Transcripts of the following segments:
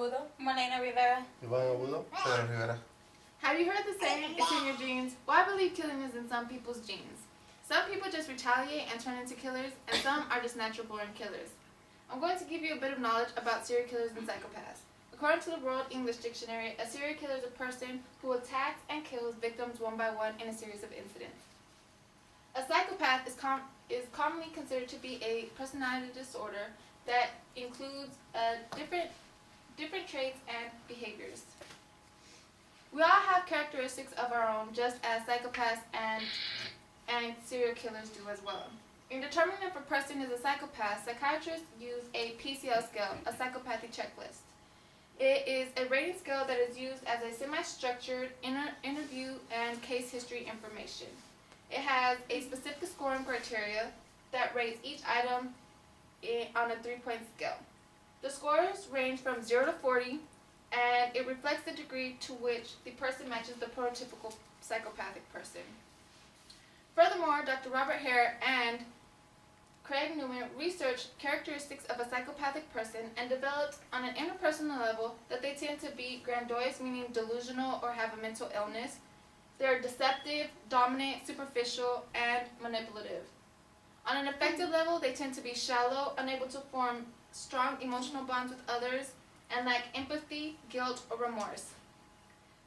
Agudo. Molina Rivera. Iván Agudo. Pedro Rivera. Have you heard the saying, it's in your genes? Well, I believe killing is in some people's genes. Some people just retaliate and turn into killers, and some are just natural born killers. I'm going to give you a bit of knowledge about serial killers and psychopaths. According to the World English Dictionary, a serial killer is a person who attacks and kills victims one by one in a series of incidents. A psychopath is commonly considered to be a personality disorder that includes different traits and behaviors. We all have characteristics of our own, just as psychopaths and serial killers do as well. In determining if a person is a psychopath, psychiatrists use a PCL scale, a psychopathy checklist. It is a rating scale that is used as a semi-structured interview and case history information. It has a specific scoring criteria that rates each item on a 3-point scale. The scores range from 0 to 40, and it reflects the degree to which the person matches the prototypical psychopathic person. Furthermore, Dr. Robert Hare and Craig Newman researched characteristics of a psychopathic person and developed on an interpersonal level that they tend to be grandiose, meaning delusional or have a mental illness. They're deceptive, dominant, superficial, and manipulative. On an affective level, they tend to be shallow, unable to form strong emotional bonds with others, and lack empathy, guilt, or remorse.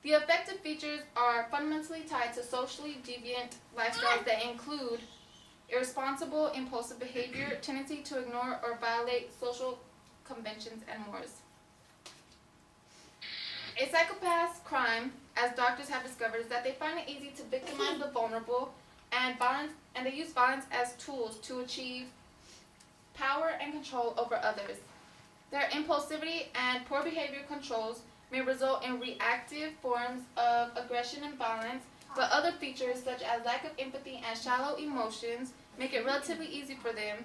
The affective features are fundamentally tied to socially deviant lifestyles that include irresponsible, impulsive behavior, tendency to ignore or violate social conventions and mores. A psychopath's crime, as doctors have discovered, is that they find it easy to victimize the vulnerable, and they use violence as tools to achieve power and control over others. Their impulsivity and poor behavior controls may result in reactive forms of aggression and violence, but other features such as lack of empathy and shallow emotions make it relatively easy for them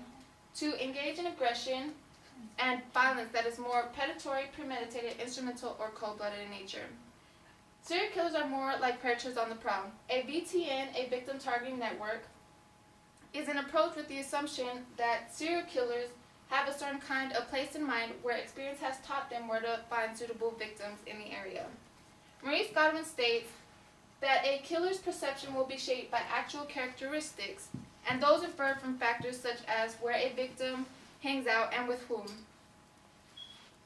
to engage in aggression and violence that is more predatory, premeditated, instrumental, or cold-blooded in nature. Serial killers are more like predators on the prowl. A VTN, a victim targeting network, is an approach with the assumption that serial killers have a certain kind of place in mind where experience has taught them where to find suitable victims in the area. Maurice Godwin states that a killer's perception will be shaped by actual characteristics, and those inferred from factors such as where a victim hangs out and with whom.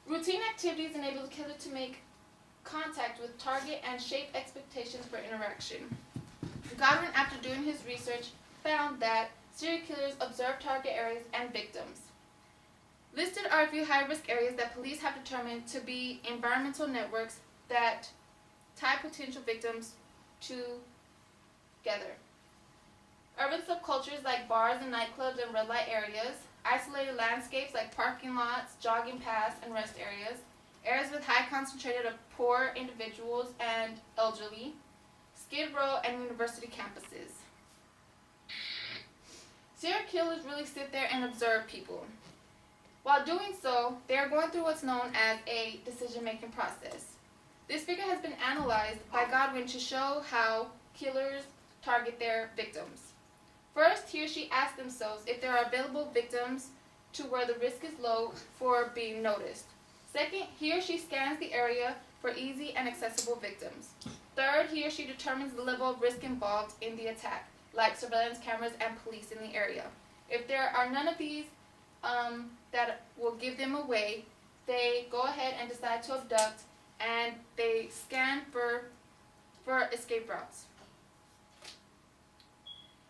Routine activities enable the killer to make contact with target and shape expectations for interaction. Godwin, after doing his research, found that serial killers observe target areas and victims. Listed are a few high-risk areas that police have determined to be environmental networks that tie potential victims together. Urban subcultures like bars and nightclubs and red light areas, isolated landscapes like parking lots, jogging paths, and rest areas, areas with high concentration of poor individuals and elderly, Skid Row and university campuses. Serial killers really sit there and observe people. While doing so, they are going through what's known as a decision-making process. This figure has been analyzed by Godwin to show how killers target their victims. First, he or she asks themselves if there are available victims to where the risk is low for being noticed. Second, he or she scans the area for easy and accessible victims. Third, he or she determines the level of risk involved in the attack, like surveillance cameras and police in the area. If there are none of these that will give them away, they go ahead and decide to abduct, and they scan for escape routes.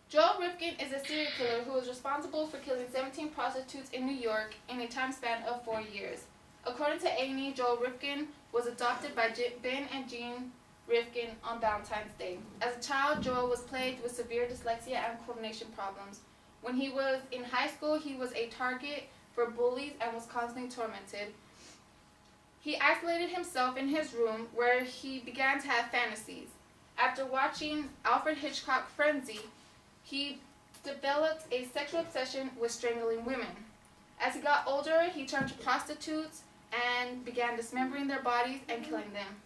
Joel Rifkin is a serial killer who is responsible for killing 17 prostitutes in New York in a time span of 4 years. According to A&E, Joel Rifkin was adopted by Ben and Jean Rifkin on Valentine's Day. As a child, Joel was plagued with severe dyslexia and coordination problems. When he was in high school, he was a target for bullies and was constantly tormented. He isolated himself in his room where he began to have fantasies. After watching Alfred Hitchcock's Frenzy, he developed a sexual obsession with strangling women. As he got older, he turned to prostitutes and began dismembering their bodies and killing them.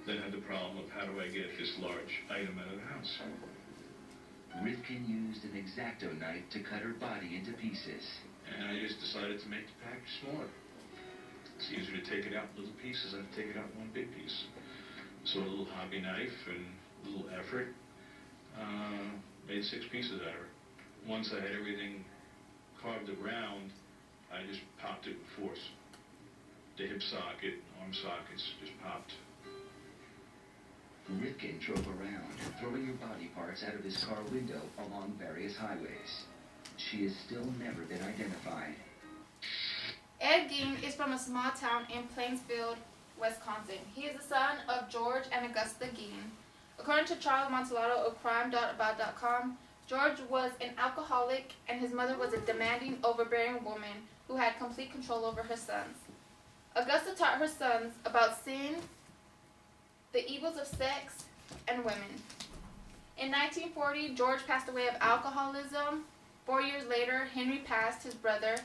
Then had the problem of how do I get this large item out of the house. Rifkin used an X-Acto knife to cut her body into pieces. And I just decided to make the package smaller. So easier to take it out in little pieces than to take it out in one big piece. So a little hobby knife and a little effort made 6 pieces out of her. Once I had everything carved around, I just popped it with force. The hip socket, arm sockets just popped. Rifkin drove around, throwing her body parts out of his car window along various highways. She has still never been identified. Ed Gein is from a small town in Plainsfield, Wisconsin. He is the son of George and Augusta Gein. According to Charles Montalado of crime.about.com, George was an alcoholic and his mother was a demanding, overbearing woman who had complete control over her sons. Augusta taught her sons about sin, the evils of sex, and women. In 1940, George passed away of alcoholism. 4 years later, Henry passed, his brother,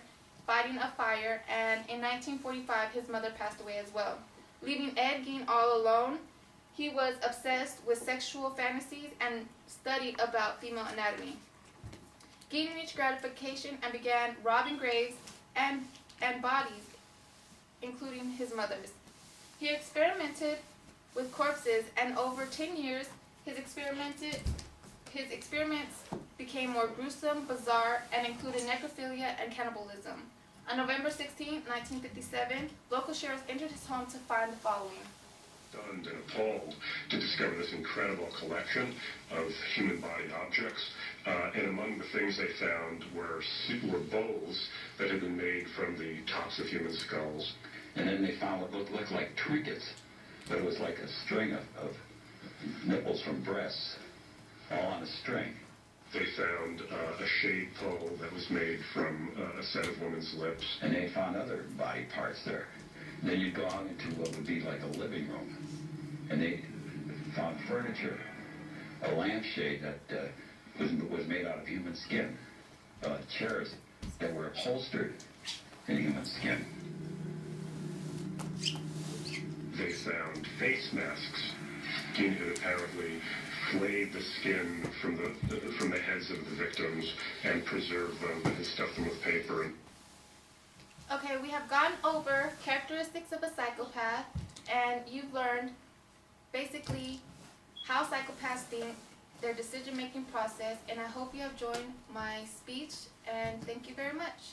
fighting a fire, and in 1945, his mother passed away as well. Leaving Ed Gein all alone, he was obsessed with sexual fantasies and studied about female anatomy. Gein reached gratification and began robbing graves and bodies, including his mother's. He experimented with corpses, and over 10 years, his experiments became more gruesome, bizarre, and included necrophilia and cannibalism. On November 16, 1957, local sheriffs entered his home to find the following. Stunned and appalled to discover this incredible collection of human body objects. And among the things they found were bowls that had been made from the tops of human skulls. And then they found what looked like trinkets, but it was like a string of nipples from breasts, all on a string. They found a shade pole that was made from a set of women's lips. And they found other body parts there. Then you go out into what would be like a living room, and they found furniture, a lampshade that was made out of human skin, chairs that were upholstered in human skin. They found face masks. Gein had apparently flayed the skin from the heads of the victims and preserved them and stuffed them with paper. Okay, we have gone over characteristics of a psychopath, and you've learned basically how psychopaths think, their decision-making process, and I hope you have joined my speech, and thank you very much.